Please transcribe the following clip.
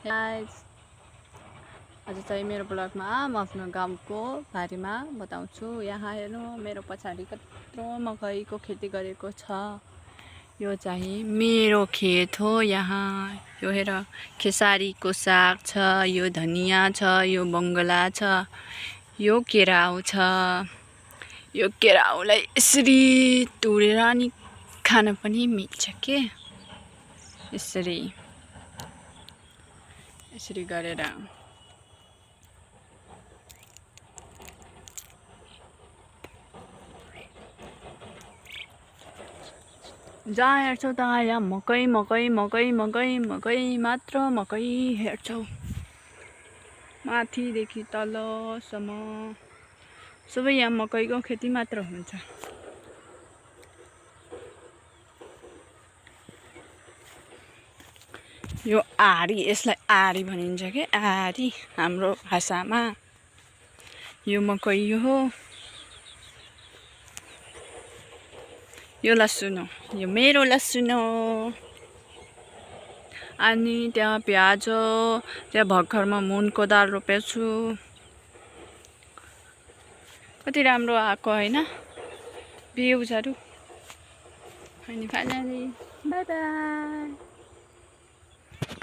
Guys आज चाहिँ मेरो ब्लगमा म आफ्नो गाउँको बारेमा बताउँछु। यहाँ हेर्नु मेरो पछाडि कत्रो मकैको खेती गरेको छ। यो चाहिँ मेरो खेत हो। यहाँ यो हेर खेसारीको साग छ, यो धनिया छ, यो बङ्गला छ, यो केराउ छ। यो केराउलाई यसरी तुरेर अनि खान पनि मिल्छ के, यसरी गरेर। जहाँ हेर्छौ तहाँ यहाँ मकै मकै मकै मकै मकै मात्र मकै हेर्छौ। माथिदेखि तलसम्म सबै यहाँ मकैको खेती मात्र हुन्छ। यो आरी, यसलाई आरी भनिन्छ के, आरी हाम्रो भाषामा। यो मकै हो, यो लसुन हो, यो मेरो लसुन हो। अनि त्यहाँ प्याज हो, त्यहाँ भर्खरमा मुनको दाल रोपेको छु। कति राम्रो आएको हैन भ्यूजहरु। अनि फाइनली बाइ बाइ।